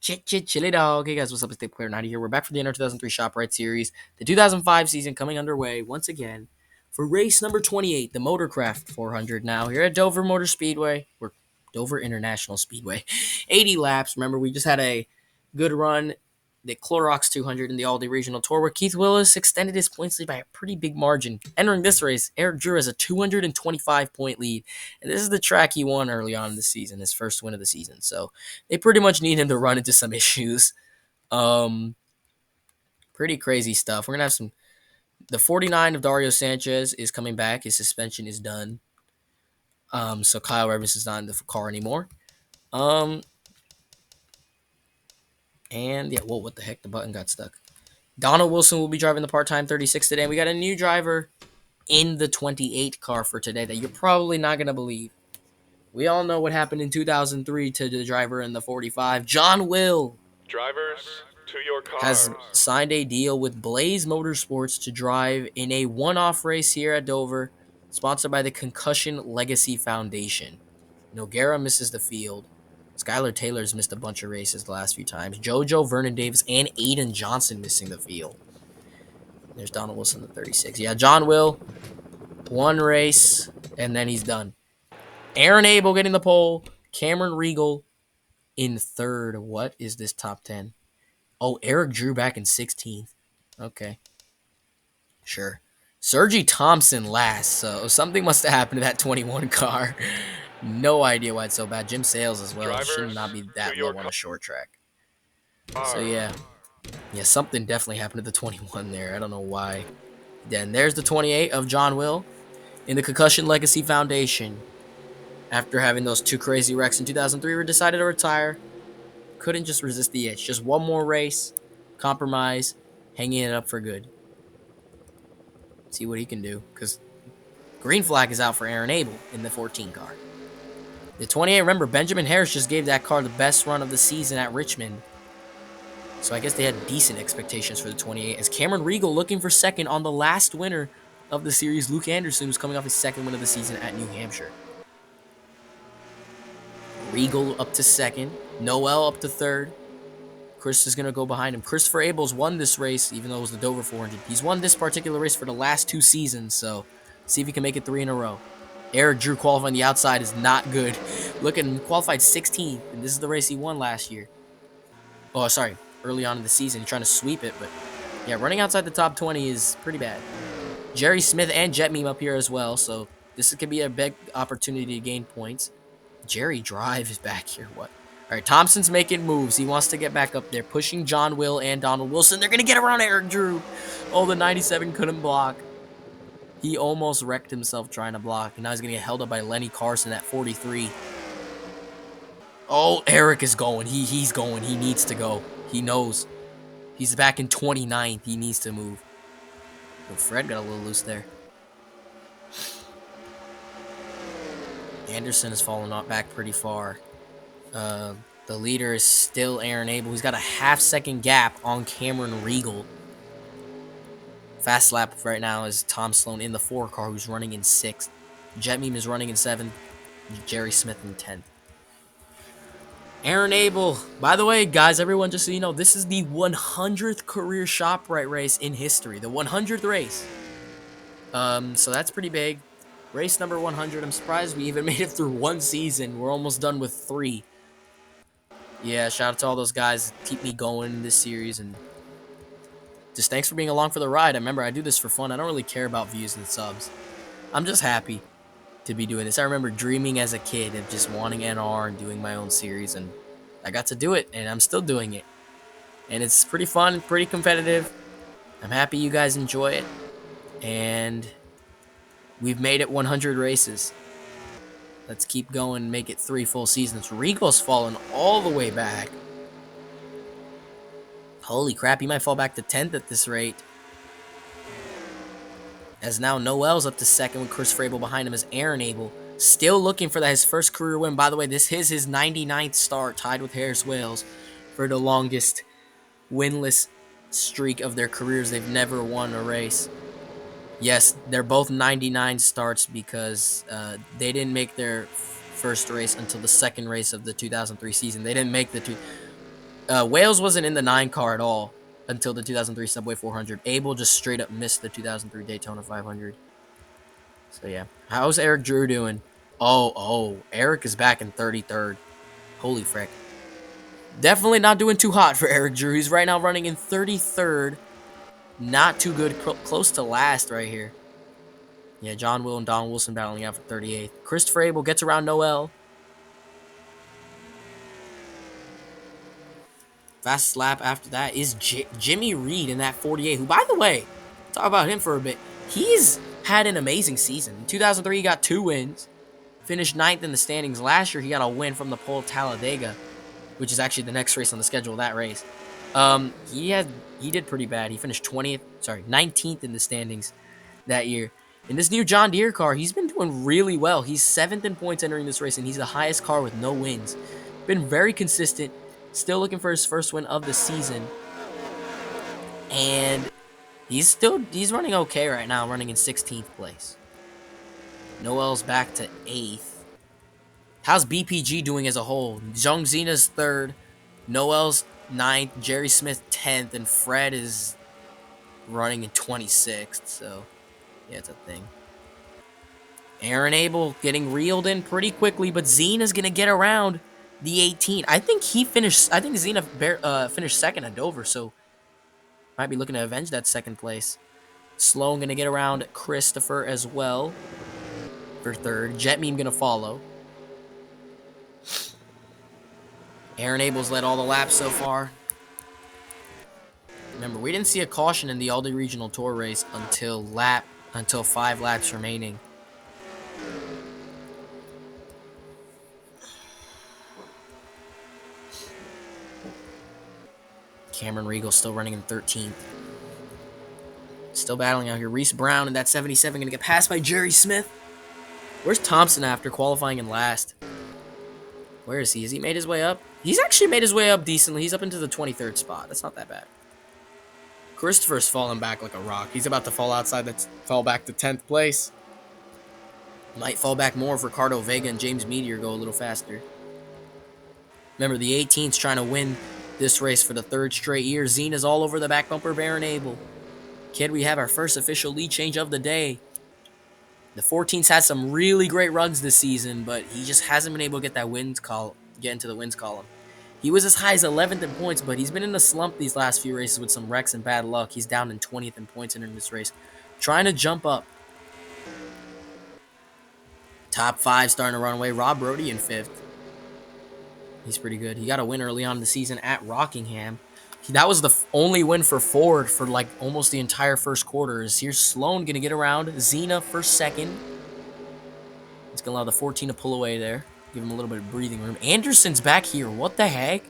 Chili dog. Hey guys, what's up? It's Dave Clear 90 here. We're back for the NR2003 ShopRite series. The 2005 season coming underway once again for race number 28, the Motorcraft 400 now here at Dover Motor Speedway. We're Dover International Speedway. 80 laps. Remember, we just had a good run, the Clorox 200 in the Aldi Regional Tour, where Keith Willis extended his points lead by a pretty big margin. Entering this race, Eric Drew has a 225-point lead, and this is the track he won early on in the season, his first win of the season. So they pretty much need him to run into some issues. Um, Pretty crazy stuff. We're gonna have some. The 49 of Dario Sanchez is coming back. His suspension is done. So Kyle Evans is not in the car anymore. And yeah, whoa, what the heck? The button got stuck. Donald Wilson will be driving the part-time 36 today. And we got a new driver in the 28 car for today that you're probably not gonna believe. We all know what happened in 2003 to the driver in the 45. John Will Drivers, to your cars. has signed a deal with Blaze Motorsports to drive in a one-off race here at Dover, sponsored by the Concussion Legacy Foundation. Noguera misses the field. Skylar Taylor's missed a bunch of races the last few times. JoJo, Vernon Davis, and Aiden Johnson missing the field. There's Donald Wilson, the 36. Yeah, John Will, one race, and then he's done. Aaron Abel getting the pole. Cameron Regal in third. What is this top 10? Oh, Eric Drew back in 16th. Okay. Sure. Sergi Thompson last, so something must have happened to that 21 car. No idea why it's so bad. Jim Sales as well. Drivers, Should not be that low on a short track. So yeah, something definitely happened to the 21 there. I don't know why. Then there's the 28 of John Will in the Concussion Legacy Foundation. After having those two crazy wrecks in 2003, we decided to retire. Couldn't just resist the itch. Just one more race, compromise, hanging it up for good. See what he can do, because green flag is out for Aaron Abel in the 14 car. The 28, remember, Benjamin Harris just gave that car the best run of the season at Richmond. So I guess they had decent expectations for the 28. As Cameron Regal looking for second on the last winner of the series, Luke Anderson, who's coming off his second win of the season at New Hampshire. Regal up to second. Noel up to third. Chris is going to go behind him. Christopher Abels won this race, even though it was the Dover 400. He's won this particular race for the last two seasons, so see if he can make it 3 in a row. Eric Drew qualifying the outside is not good. Look at him, qualified 16th, and this is the race he won last year. Oh, sorry, early on in the season. He's trying to sweep it, but yeah, running outside the top 20 is pretty bad. Jerry Smith and Jet Meme up here as well, so this could be a big opportunity to gain points. Jerry Drive is back here. What? All right, Thompson's making moves. He wants to get back up there, pushing John Will and Donald Wilson. They're going to get around Eric Drew. Oh, the 97 couldn't block. He almost wrecked himself trying to block, and now he's going to get held up by Lenny Carson at 43. Oh, Eric is going. He's going. He needs to go. He knows. He's back in 29th. He needs to move. Oh, Fred got a little loose there. Anderson has fallen back pretty far. The leader is still Aaron Abel. He's got a half-second gap on Cameron Regal. Fast lap right now is Tom Sloan in the 4 car, who's running in 6th. Jet Meme is running in 7th. Jerry Smith in 10th. Aaron Abel. By the way, guys, everyone, just so you know, this is the 100th career ShopRite race in history. The 100th race. So that's pretty big. Race number 100. I'm surprised we even made it through one season. We're almost done with 3. Yeah, shout out to all those guys that keep me going in this series, and just thanks for being along for the ride. I remember I do this for fun. I don't really care about views and subs. I'm just happy to be doing this. I remember dreaming as a kid of just wanting NR and doing my own series, and I got to do it, and I'm still doing it. And it's pretty fun, pretty competitive. I'm happy you guys enjoy it, and we've made it 100 races. Let's keep going and make it 3 full seasons. Regal's fallen all the way back. Holy crap, he might fall back to 10th at this rate. As now Noel's up to 2nd with Chris Frabel behind him as Aaron Abel. Still looking for his first career win. By the way, this is his 99th start, tied with Harris Wales for the longest winless streak of their careers. They've never won a race. Yes, they're both 99 starts because they didn't make their first race until the second race of the 2003 season. They didn't make the Wales wasn't in the 9 car at all until the 2003 Subway 400. Abel just straight up missed the 2003 Daytona 500. So yeah, how's Eric Drew doing? Eric is back in 33rd. Holy frick. Definitely not doing too hot for Eric Drew. He's right now running in 33rd. Not too good, close to last right here. Yeah, John Will and Don Wilson battling out for 38th. Christopher Abel gets around Noel. Fastest lap after that is Jimmy Reed in that 48, who, by the way, talk about him for a bit. He's had an amazing season. In 2003, he got 2 wins, finished 9th in the standings. Last year, he got a win from the pole of Talladega, which is actually the next race on the schedule of that race. He did pretty bad. He finished 19th in the standings that year. In this new John Deere car, he's been doing really well. He's 7th in points entering this race, and he's the highest car with no wins. Been very consistent. Still looking for his first win of the season. And he's running okay right now, running in 16th place. Noel's back to 8th. How's BPG doing as a whole? Zhong Zena's 3rd. Noel's 9th. Jerry Smith 10th. And Fred is running in 26th. So, yeah, it's a thing. Aaron Abel getting reeled in pretty quickly, but Zena's going to get around the 18. I think Zena finished 2nd at Dover, so might be looking to avenge that 2nd place. Sloan going to get around Christopher as well for 3rd. Jet Meme going to follow. Aaron Abel's led all the laps so far. Remember, we didn't see a caution in the Aldi Regional Tour race until 5 laps remaining. Cameron Regal still running in 13th. Still battling out here. Reese Brown in that 77 going to get passed by Jerry Smith. Where's Thompson after qualifying in last? Where is he? Has he made his way up? He's actually made his way up decently. He's up into the 23rd spot. That's not that bad. Christopher's falling back like a rock. He's about to fall back to 10th place. Might fall back more if Ricardo Vega and James Meteor go a little faster. Remember, the 18th's trying to win this race for the 3rd straight year. Zena's all over the back bumper of Aaron Abel. Kid, we have our first official lead change of the day. The 14's had some really great runs this season, but he just hasn't been able to get into the wins column. He was as high as 11th in points, but he's been in a slump these last few races with some wrecks and bad luck. He's down in 20th in points entering this race. Trying to jump up. Top 5 starting to run away. Rob Brody in 5th. He's pretty good. He got a win early on in the season at Rockingham. That was the only win for Ford for like almost the entire first quarter. Here's Sloan going to get around. Zena for 2nd. It's going to allow the 14 to pull away there. Give him a little bit of breathing room. Anderson's back here. What the heck?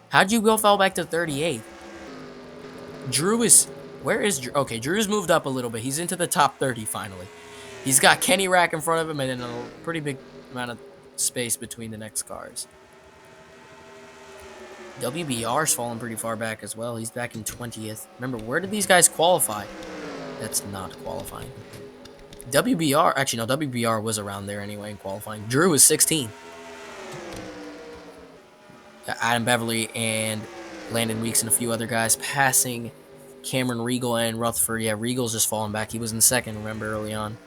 How'd you fall back to 38? Drew is... Where is Drew? Okay, Drew's moved up a little bit. He's into the top 30 finally. He's got Kenny Rack in front of him and then a pretty big amount of space between the next cars. WBR's fallen pretty far back as well. He's back in 20th. Remember, where did these guys qualify? That's not qualifying. WBR was around there anyway in qualifying. Drew is 16. Got Adam Beverly and Landon Weeks and a few other guys passing Cameron Regal and Rutherford. Yeah, Regal's just falling back. He was in 2nd, remember, early on.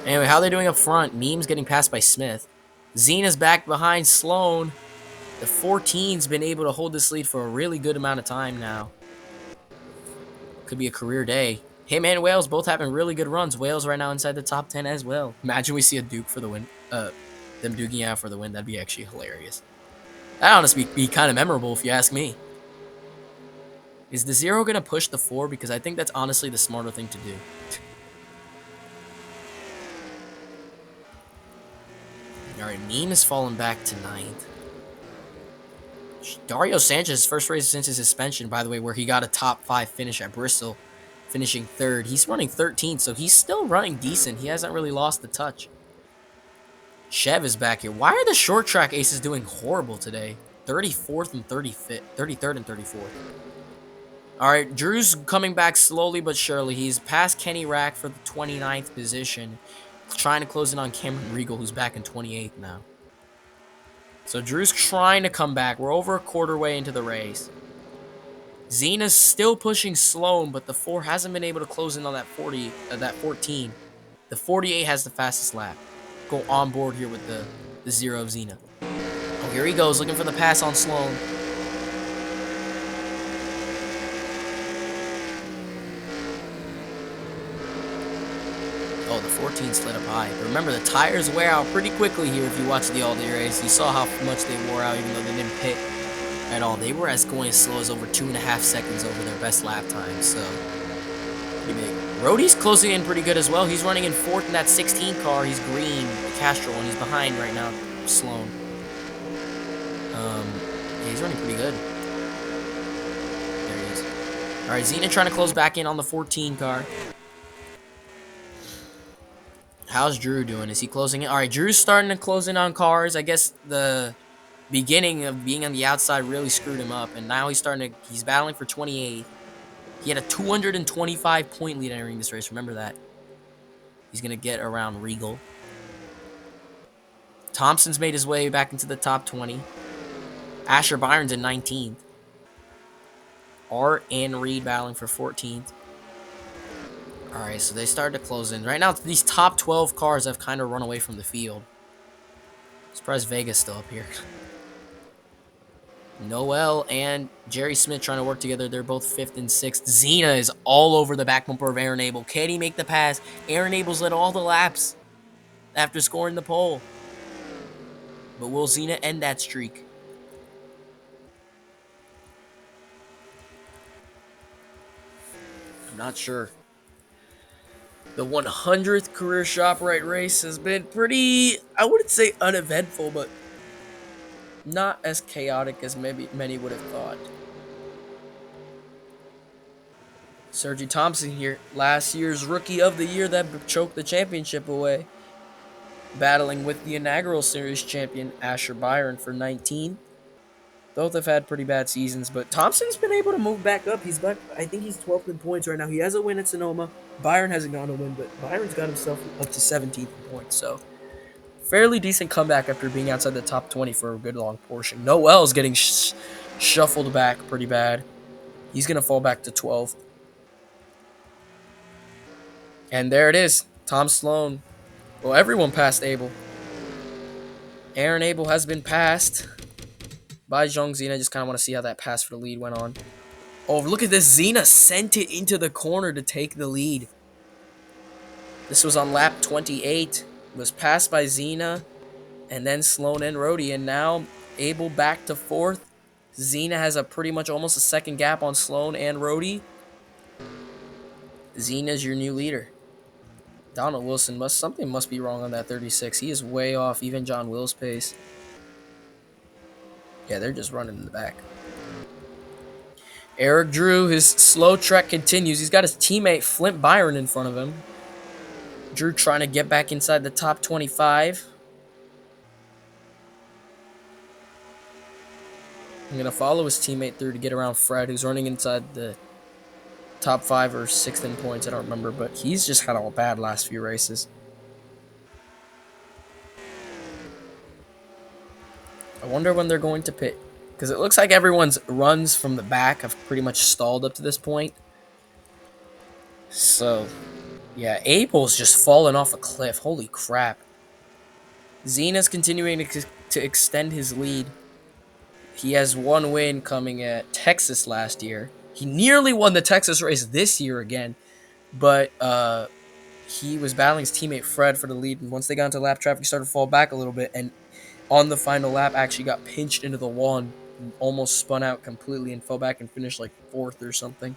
Anyway, how are they doing up front? Meme's getting passed by Smith. Zena's back behind Sloan. The 14's been able to hold this lead for a really good amount of time now. Could be a career day. Him and Wales both having really good runs. Wales right now inside the top 10 as well. Imagine we see a Duke for the win. Them duking out for the win. That'd be actually hilarious. That'd honestly be kind of memorable if you ask me. Is the 0 going to push the 4? Because I think that's honestly the smarter thing to do. Alright, Meme is falling back to 9th. Dario Sanchez, first race since his suspension, by the way, where he got a top 5 finish at Bristol, finishing 3rd. He's running 13th, so he's still running decent. He hasn't really lost the touch. Chev is back here. Why are the short track aces doing horrible today? 34th and 35th, 33rd and 34th. All right, Drew's coming back slowly but surely. He's past Kenny Rack for the 29th position, trying to close in on Cameron Regal, who's back in 28th now. So Drew's trying to come back. We're over a quarter way into the race. Zena's still pushing Sloan, but the 4 hasn't been able to close in on that 14. The 48 has the fastest lap. Go on board here with the 0 of Zena. Oh, here he goes, looking for the pass on Sloan. Oh, the 14 slid up high. But remember, the tires wear out pretty quickly here if you watch the all-day race. You saw how much they wore out even though they didn't pit at all. They were going as slow as over 2.5 seconds over their best lap time, so pretty big. Rhodey's closing in pretty good as well. He's running in 4th in that 16 car. He's green, the Castro, and he's behind right now, Sloan. Yeah, he's running pretty good. There he is. All right, Zena trying to close back in on the 14 car. How's Drew doing? Is he closing in? All right, Drew's starting to close in on cars. I guess the beginning of being on the outside really screwed him up, and now he's battling for 28th. He had a 225 point lead entering this race. Remember that. He's going to get around Regal. Thompson's made his way back into the top 20. Asher Byron's in 19th. Art and Reed battling for 14th. All right, so they started to close in. Right now, these top 12 cars have kind of run away from the field. Surprised Vega's still up here. Noel and Jerry Smith trying to work together. They're both 5th and 6th. Zena is all over the back bumper of Aaron Abel. Can he make the pass? Aaron Abel's led all the laps after scoring the pole. But will Zena end that streak? I'm not sure. The 100th career ShopRite race has been pretty, I wouldn't say uneventful, but not as chaotic as maybe many would have thought. Sergi Thompson here, last year's Rookie of the Year that choked the championship away, battling with the inaugural series champion Asher Byron for 19. Both have had pretty bad seasons, but Thompson's been able to move back up. He's back, I think he's 12th in points right now. He has a win at Sonoma. Byron hasn't gone to win, but Byron's got himself up to 17th in points, so fairly decent comeback after being outside the top 20 for a good long portion. Noel's getting shuffled back pretty bad. He's going to fall back to 12th. And there it is. Tom Sloan. Well, everyone passed Abel. Aaron Abel has been passed by Zhong Zena. I just kind of want to see how that pass for the lead went on. Oh, look at this. Zena sent it into the corner to take the lead. This was on lap 28. It was passed by Zena and then Sloan and Rhodey. And now Abel back to 4th. Zena has a pretty much almost a second gap on Sloan and Rhodey. Zena's your new leader. Donald Wilson something must be wrong on that 36. He is way off even John Will's pace. Yeah, they're just running in the back. Eric Drew, his slow trek continues. He's got his teammate Flint Byron in front of him. Drew trying to get back inside the top 25. I'm going to follow his teammate through to get around Fred, who's running inside the top 5 or 6th in points. I don't remember, but he's just had a bad last few races. I wonder when they're going to pit, because it looks like everyone's runs from the back have pretty much stalled up to this point. So, yeah, Abel's just fallen off a cliff. Holy crap. Zena's continuing to extend his lead. He has one win coming at Texas last year. He nearly won the Texas race this year again, but he was battling his teammate Fred for the lead, and once they got into lap traffic, he started to fall back a little bit, and on the final lap actually got pinched into the wall and almost spun out completely and fell back and finished like 4th or something.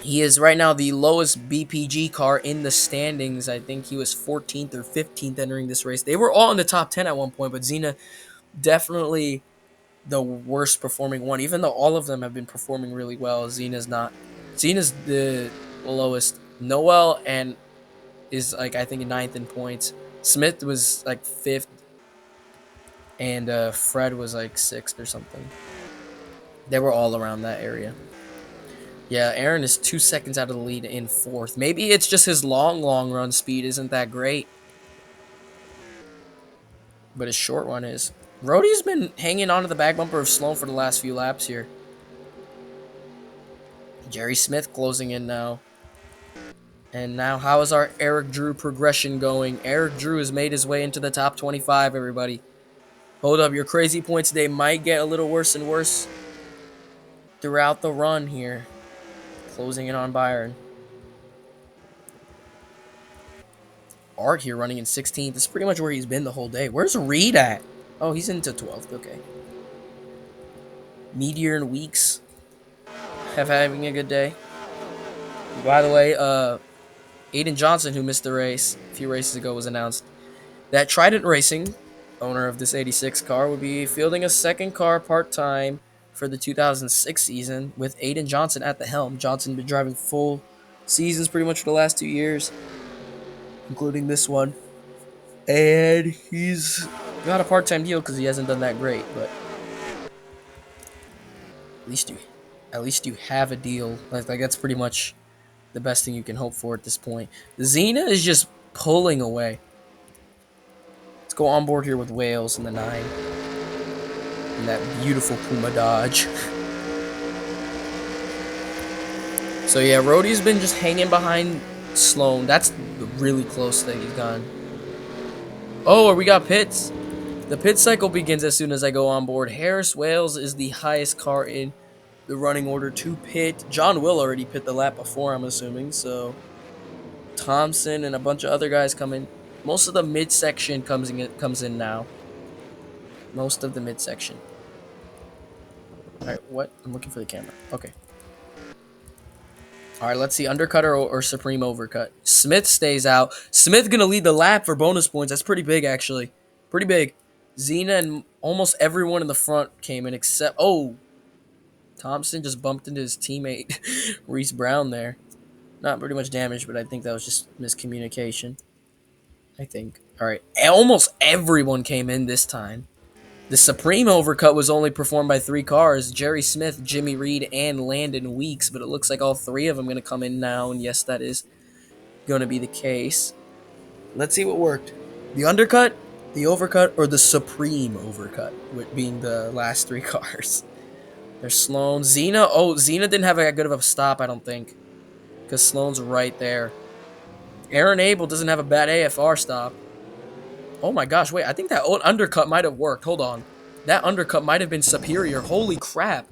He is right now the lowest BPG car in the standings. I think he was 14th or 15th entering this race. They were all in the top 10 at one point, but Zena definitely the worst performing one, even though all of them have been performing really well. Zena's not. Zena's the lowest. Noel and is like I think 9th in points. Smith was like 5th, and Fred was like 6th or something. They were all around that area. Yeah, Aaron is 2 seconds out of the lead in 4th. Maybe it's just his long run speed isn't that great. but his short run is. Rhodey's been hanging onto the back bumper of Sloan for the last few laps here. Jerry Smith closing in now. And now, how is our Eric Drew progression going? Eric Drew has made his way into the top 25, everybody. Hold up, your crazy points today might get a little worse and worse throughout the run here. Closing in on Byron. Art here running in 16th. This is pretty much where he's been the whole day. Where's Reed at? Oh, he's into 12th. Okay. Meteor and Weeks having a good day. By the way, Aiden Johnson, who missed the race a few races ago, was announced that Trident Racing, owner of this 86 car, would be fielding a second car part-time for the 2006 season with Aiden Johnson at the helm. Johnson been driving full seasons pretty much for the last 2 years, including this one. And he's got a part-time deal because he hasn't done that great, but at least you have a deal. Like that's pretty much the best thing you can hope for at this point. Xena is just pulling away. Let's go on board here with Wales in the 9. And that beautiful Puma Dodge. So yeah, Rhodey's been just hanging behind Sloan. That's really close that he's gone. Oh, we got pits. The pit cycle begins as soon as I go on board. Harris Wales is the highest car in the running order to pit. John will already pit the lap before, I'm assuming. So Thompson and a bunch of other guys come in. Most of the midsection comes in now. Most of the midsection. Alright, what? I'm looking for the camera. Okay. Alright, let's see. Undercut or Supreme Overcut. Smith stays out. Smith gonna lead the lap for bonus points. That's pretty big, actually. Pretty big. Xena and almost everyone in the front came in except... Oh! Thompson just bumped into his teammate, Reese Brown there. Not pretty much damage, but I think that was just miscommunication. I think. Alright. Almost everyone came in this time. The Supreme Overcut was only performed by 3 cars. Jerry Smith, Jimmy Reed, and Landon Weeks. But it looks like all 3 of them are going to come in now. And yes, that is going to be the case. Let's see what worked. The Undercut, the Overcut, or the Supreme Overcut, with being the last 3 cars. There's Sloan. Xena. Oh, Xena didn't have that good of a stop, I don't think. Because Sloan's right there. Aaron Abel doesn't have a bad AFR stop. Oh my gosh, wait, I think that undercut might have worked. Hold on. That undercut might have been superior. Holy crap.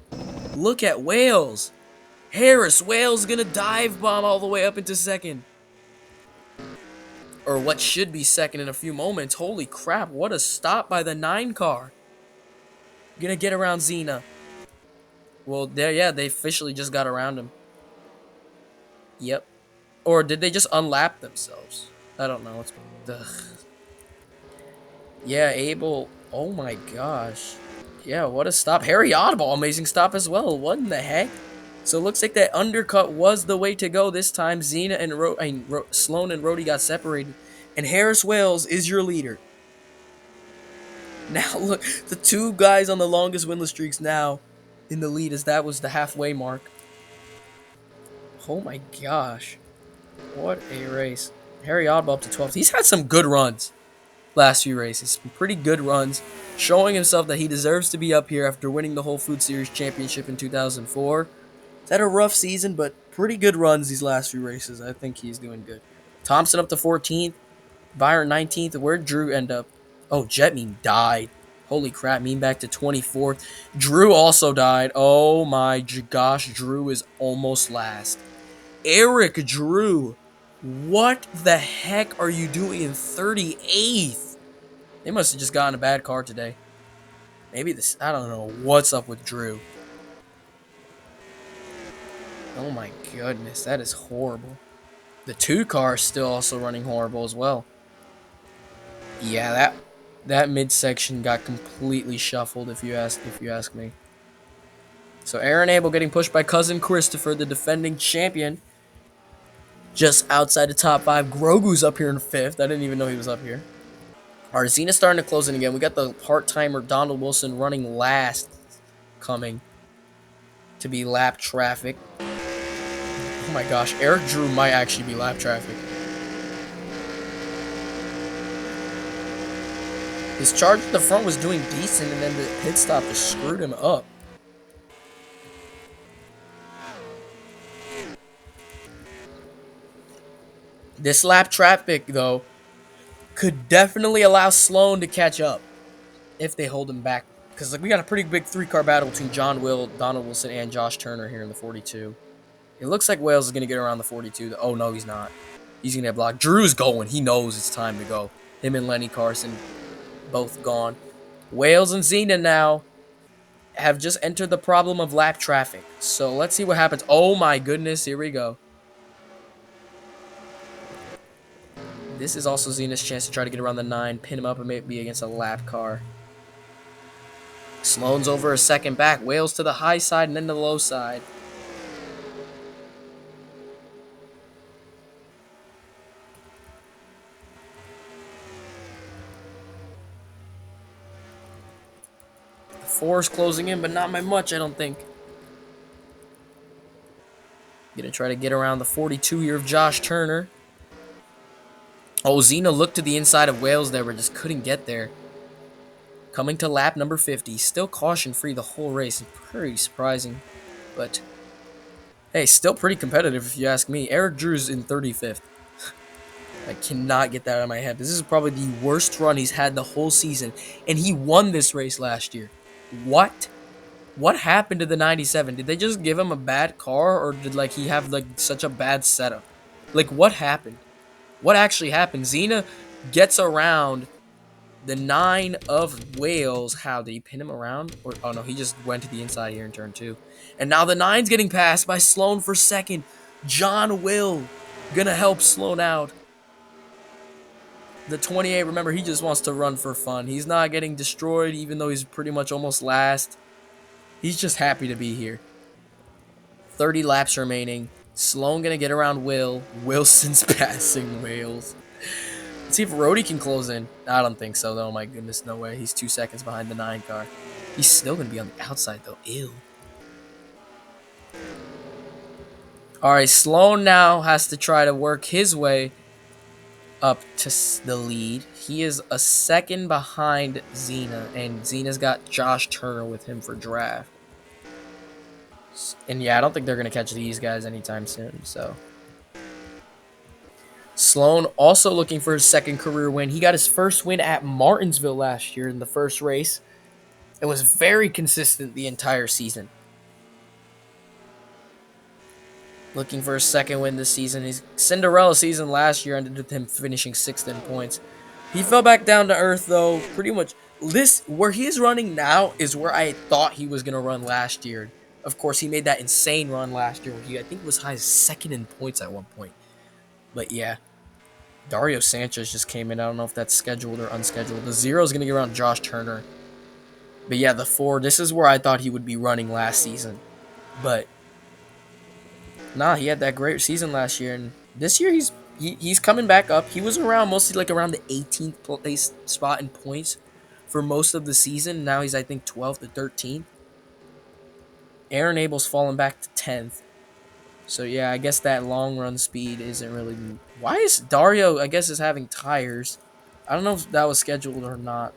Look at Wales. Harris Wales gonna dive bomb all the way up into second. Or what should be second in a few moments. Holy crap, what a stop by the 9 car. Gonna get around Xena. Well, there, yeah, they officially just got around him. Yep. Or did they just unlap themselves? I don't know. Ugh. Yeah, Abel. Oh my gosh. Yeah, what a stop. Harry Oddball, amazing stop as well. What in the heck? So it looks like that undercut was the way to go this time. Xena and Sloan and Rhodey got separated. And Harris Wales is your leader. Now look, the 2 guys on the longest winless streaks now in the lead as that was the halfway mark. Oh my gosh. What a race. Harry Oddball up to 12th. He's had some good runs last few races. Some pretty good runs, showing himself that he deserves to be up here after winning the Whole Food Series Championship in 2004. He's had a rough season, but pretty good runs these last few races. I think he's doing good. Thompson up to 14th. Byron 19th. Where'd Drew end up? Oh, Jetmean died. Holy crap, Mean back to 24th. Drew also died. Oh my gosh, Drew is almost last. Eric Drew, what the heck are you doing in 38th? They must have just gotten a bad car today. Maybe this, I don't know what's up with Drew. Oh my goodness, that is horrible. The 2 car is still also running horrible as well. Yeah, that midsection got completely shuffled if you ask me. So Aaron Abel getting pushed by cousin Christopher, the defending champion. Just outside the top 5. Grogu's up here in 5th. I didn't even know he was up here. Xena's starting to close in again. We got the part-timer Donald Wilson running last, coming to be lap traffic. Oh my gosh, Eric Drew might actually be lap traffic. His charge at the front was doing decent, and then the pit stop just screwed him up. This lap traffic, though, could definitely allow Sloan to catch up if they hold him back. Because like we got a pretty big three-car battle between John Will, Donald Wilson, and Josh Turner here in the 42. It looks like Wales is going to get around the 42. Oh, no, he's not. He's going to get blocked. Drew's going. He knows it's time to go. Him and Lenny Carson both gone. Wales and Zena now have just entered the problem of lap traffic. So let's see what happens. Oh, my goodness. Here we go. This is also Zena's chance to try to get around the 9, pin him up, and maybe against a lap car. Sloan's over a second back. Wales to the high side and then the low side. The 4 is closing in, but not by much, I don't think. Gonna try to get around the 42 here of Josh Turner. Oh, Zena looked to the inside of Wales there, but just couldn't get there. Coming to lap number 50. Still caution-free the whole race. Pretty surprising. But, hey, still pretty competitive if you ask me. Eric Drew's in 35th. I cannot get that out of my head. This is probably the worst run he's had the whole season. And he won this race last year. What? What happened to the 97? Did they just give him a bad car? Or did like he have like such a bad setup? Like what happened? What actually happened? Zena gets around the 9 of Wales. How did he pin him around? Or oh no, he just went to the inside here in turn 2. And now the 9's getting passed by Sloan for second. John Will gonna help Sloan out. The 28, remember, he just wants to run for fun. He's not getting destroyed, even though he's pretty much almost last. He's just happy to be here. 30 laps remaining. Sloan gonna get around Will. Wilson's passing Wales. Let's see if Rhodey can close in. I don't think so, though. My goodness, no way. He's 2 seconds behind the 9 car. He's still gonna be on the outside, though. Ew. Alright, Sloan now has to try to work his way up to the lead. He is a second behind Zena, and Zena's got Josh Turner with him for draft. And yeah, I don't think they're going to catch these guys anytime soon, so. Sloan also looking for his second career win. He got his first win at Martinsville last year in the first race. It was very consistent the entire season. Looking for his second win this season. His Cinderella season last year ended with him finishing 6th in points. He fell back down to earth, though. Pretty much this, where he is running now, is where I thought he was going to run last year. Of course, he made that insane run last year where he, I think, was high as 2nd in points at one point. But yeah, Dario Sanchez just came in. I don't know if that's scheduled or unscheduled. The 0 is going to get around Josh Turner. But yeah, the 4, this is where I thought he would be running last season. But nah, he had that great season last year, and this year he's coming back up. He was around mostly like around the 18th place spot in points for most of the season. Now he's I think 12th to 13th. Aaron Abel's fallen back to 10th. So yeah, I guess that long run speed isn't really. Why is Dario? I guess is having tires. I don't know if that was scheduled or not.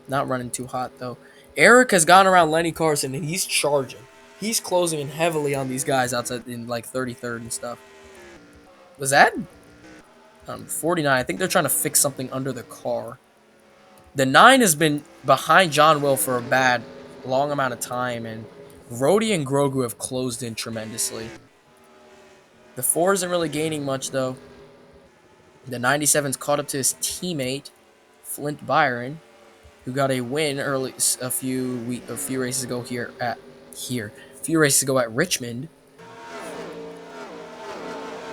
Not running too hot though. Eric has gone around Lenny Carson and he's charging. He's closing in heavily on these guys outside in like 33rd and stuff. Was that 49? I think they're trying to fix something under the car. The 9 has been behind John Will for a bad long amount of time, and Rhodey and Grogu have closed in tremendously. The 4 isn't really gaining much though. The 97's caught up to his teammate Flint Byron, who got a win early a few races ago a few races ago at Richmond.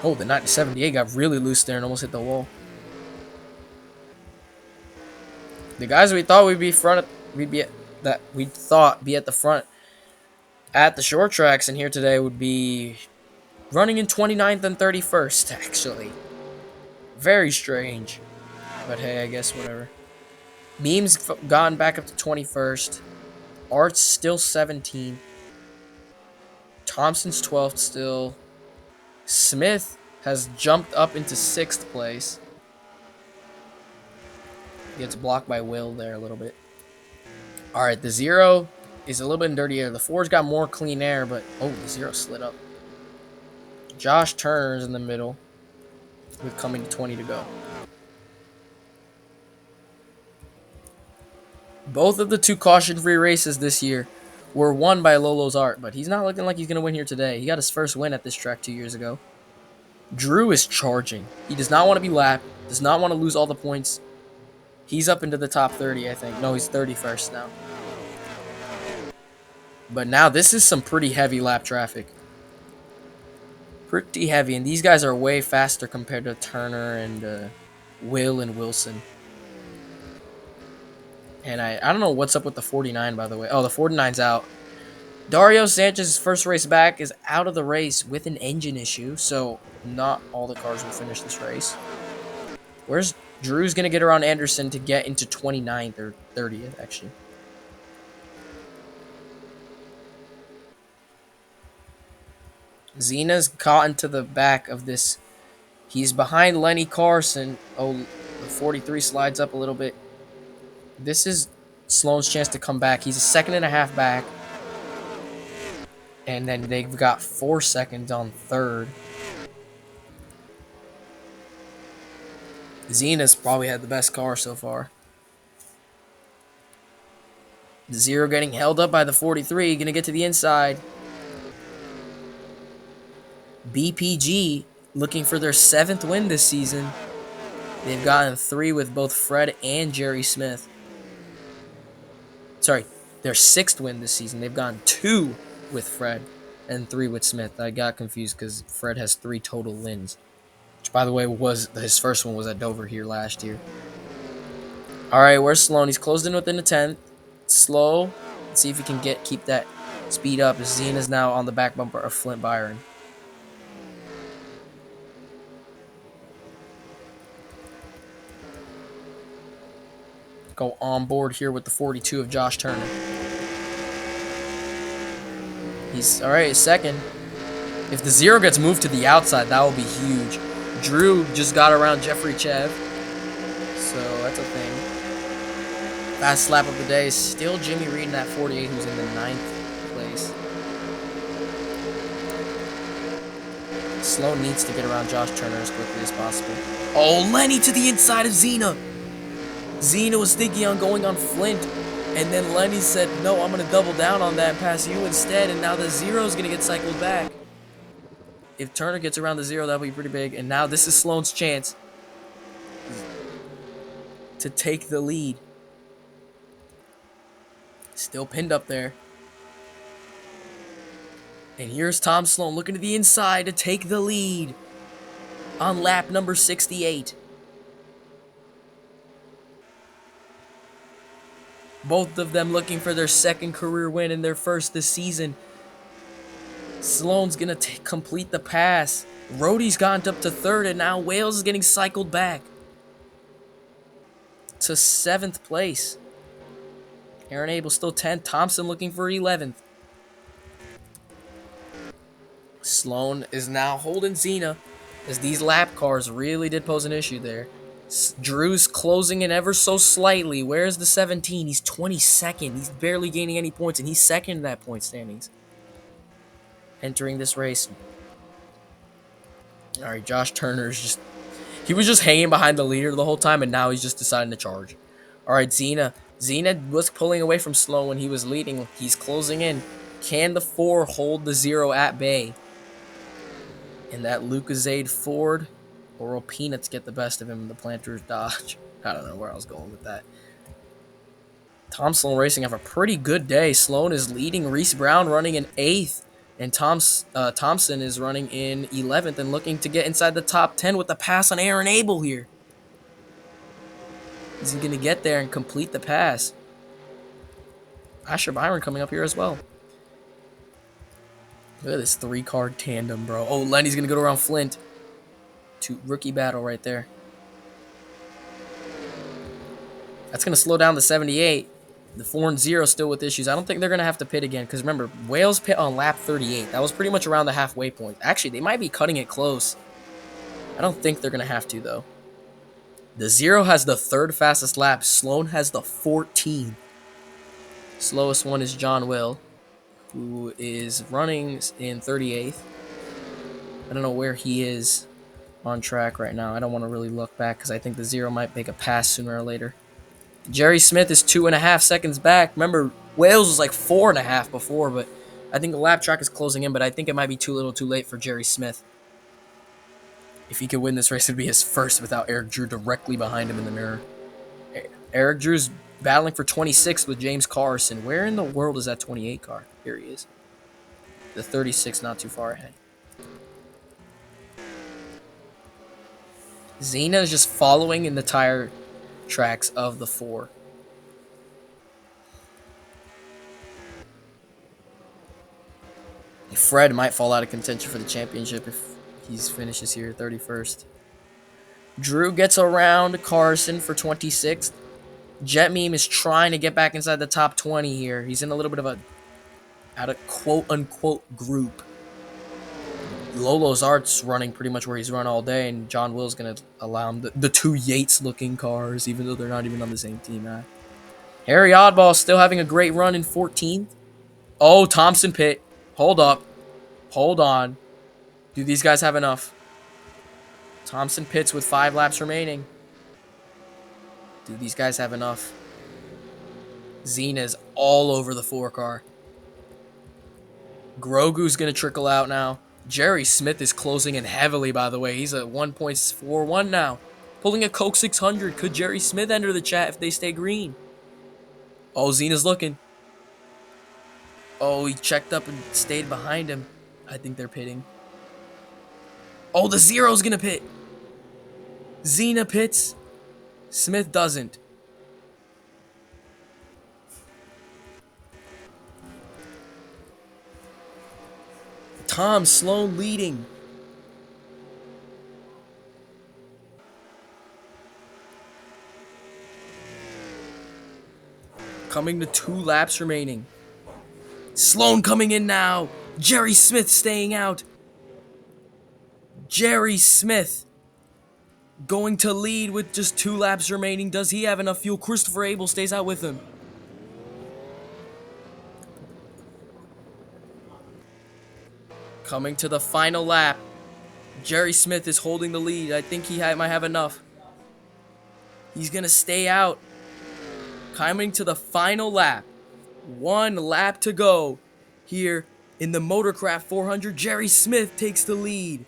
Oh, the 978 got really loose there and almost hit the wall. The guys we thought we'd be be at the front at the short tracks in here today would be running in 29th and 31st, actually. Very strange. But hey, I guess whatever. Meme's gone back up to 21st. Art's still 17th. Thompson's 12th still. Smith has jumped up into 6th place. Gets blocked by Will there a little bit. All right, the 0 is a little bit in dirty air. The 4's got more clean air, but oh, the 0 slid up. Josh Turner's in the middle with coming to 20 to go. Both of the 2 caution-free races this year were won by Lolo's Art, but he's not looking like he's going to win here today. He got his first win at this track 2 years ago. Drew is charging. He does not want to be lapped, does not want to lose all the points. He's up into the top 30, I think. No, he's 31st now. But now this is some pretty heavy lap traffic. Pretty heavy, and these guys are way faster compared to Turner and Will and Wilson. And I don't know what's up with the 49, by the way. Oh, the 49's out. Dario Sanchez's first race back is out of the race with an engine issue, so not all the cars will finish this race. Where's Drew's going to get around Anderson to get into 29th or 30th, actually. Zena's caught into the back of this. He's behind Lenny Carson. Oh, the 43 slides up a little bit. This is Sloan's chance to come back. He's a second and a half back. And then they've got 4 seconds on third. Zena's probably had the best car so far. The 0 getting held up by the 43. Going to get to the inside. BPG looking for their 7th win this season. They've gotten 3 with both Fred and Jerry Smith. Sorry, their 6th win this season. They've gotten 2 with Fred and 3 with Smith. I got confused because Fred has 3 total wins. Which, by the way, was his first one was at Dover here last year. All right, where's Sloan? He's closed in within the 10th. Slow. Let's see if he can keep that speed up. Zena's now on the back bumper of Flint Byron. Go on board here with the 42 of Josh Turner. He's all right, second. If the 0 gets moved to the outside, that will be huge. Drew just got around Jeffrey Chev, so that's a thing. Fast lap of the day is still Jimmy Reed in that 48, who's in the 9th place. Sloan needs to get around Josh Turner as quickly as possible. Oh, Lenny to the inside of Zena. Zena was thinking on going on Flint, and then Lenny said, no, I'm going to double down on that and pass you instead, and now the 0 is going to get cycled back. If Turner gets around the 0, that'll be pretty big, and now this is Sloan's chance to take the lead. Still pinned up there. And here's Tom Sloan looking to the inside to take the lead on lap number 68. Both of them looking for their 2nd career win and their first this season. Sloan's going to complete the pass. Rody's gotten up to 3rd, and now Wales is getting cycled back to 7th place. Aaron Abel still 10th. Thompson looking for 11th. Sloan is now holding Zena, as these lap cars really did pose an issue there. Drew's closing in ever so slightly. Where's the 17? He's 22nd. He's barely gaining any points, and he's 2nd in that point standings. Entering this race. All right, Josh Turner's he was just hanging behind the leader the whole time, and now he's just deciding to charge. All right, Zena. Zena was pulling away from Sloan when he was leading. He's closing in. Can the 4 hold the 0 at bay? And that Lucasade Ford or will Peanuts get the best of him in the Planters Dodge? I don't know where I was going with that. Tom Sloan Racing have a pretty good day. Sloan is leading. Reese Brown running in 8th. And Thompson is running in 11th and looking to get inside the top 10 with the pass on Aaron Abel here. Is he going to get there and complete the pass? Asher Byron coming up here as well. Look at this 3-card tandem, bro. Oh, Lenny's going to go around Flint. Rookie battle right there. That's going to slow down the 78. The 4 and 0 still with issues. I don't think they're going to have to pit again because remember, Wales pit on lap 38. That was pretty much around the halfway point. Actually, they might be cutting it close. I don't think they're going to have to, though. The Zero has the third fastest lap. Sloan has the 14th. Slowest one is John Will, who is running in 38th. I don't know where he is on track right now. I don't want to really look back because I think the Zero might make a pass sooner or later. Jerry Smith is 2.5 seconds back. Remember, Wales was like 4.5 before, but I think the lap track is closing in, but I think it might be too little too late for Jerry Smith. If he could win this race, it'd be his first without Eric Drew directly behind him in the mirror. Eric Drew's battling for 26th with James Carson. Where in the world is that 28 car? Here he is. The 36 not too far ahead. Zena is just following in the tire tracks of the 4. Fred might fall out of contention for the championship if he finishes here 31st. Drew gets around Carson for 26th. Jet Meme is trying to get back inside the top 20 here. He's in a little bit of a out of quote-unquote group. Lolo's Art's running pretty much where he's run all day, and John Will's going to allow him the 2 Yates-looking cars, even though they're not even on the same team. Harry Oddball still having a great run in 14th. Oh, Thompson pit. Hold up. Hold on. Do these guys have enough? Thompson pits with 5 laps remaining. Do these guys have enough? Zena's all over the 4 car. Grogu's going to trickle out now. Jerry Smith is closing in heavily, by the way. He's at 1.41 now. Pulling a Coke 600. Could Jerry Smith enter the chat if they stay green? Oh, Zena's looking. Oh, he checked up and stayed behind him. I think they're pitting. Oh, the Zero's going to pit. Zena pits. Smith doesn't. Tom Sloan leading. Coming to 2 laps remaining. Sloan coming in now. Jerry Smith staying out. Jerry Smith going to lead with just 2 laps remaining. Does he have enough fuel? Christopher Abel stays out with him. Coming to the final lap. Jerry Smith is holding the lead. I think he might have enough. He's going to stay out. Coming to the final lap. 1 lap to go. Here in the Motorcraft 400, Jerry Smith takes the lead.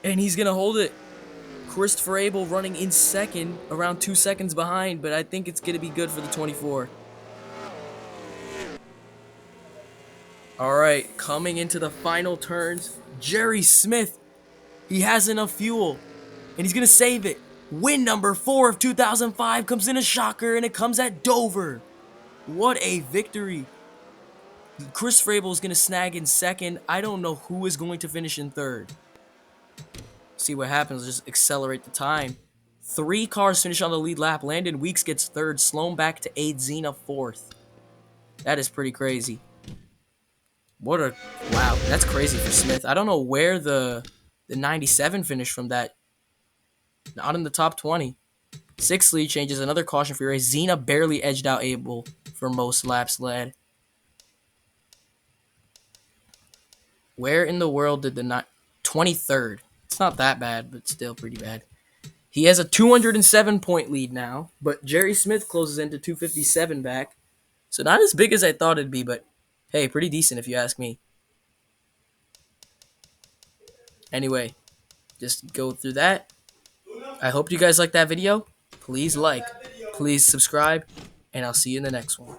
And he's going to hold it. Christopher Abel running in second, around 2 seconds behind, but I think it's going to be good for the 24. Alright, coming into the final turns, Jerry Smith. He has enough fuel, and he's going to save it. Win number 4 of 2005 comes in a shocker, and it comes at Dover. What a victory. Chris Frabel is going to snag in second. I don't know who is going to finish in third. See what happens. Just accelerate the time. 3 cars finish on the lead lap. Landon Weeks gets third. Sloan back to 8th. Zena 4th. That is pretty crazy. Wow, that's crazy for Smith. I don't know where the 97 finished from that. Not in the top 20. 6th lead changes, another caution-free race. Zena barely edged out Abel for most laps led. Where in the world did the 23rd? It's not that bad, but still pretty bad. He has a 207-point lead now, but Jerry Smith closes into 257 back. So not as big as I thought it'd be, but hey, pretty decent if you ask me. Anyway, just go through that. I hope you guys liked that video. Please like, please subscribe, and I'll see you in the next one.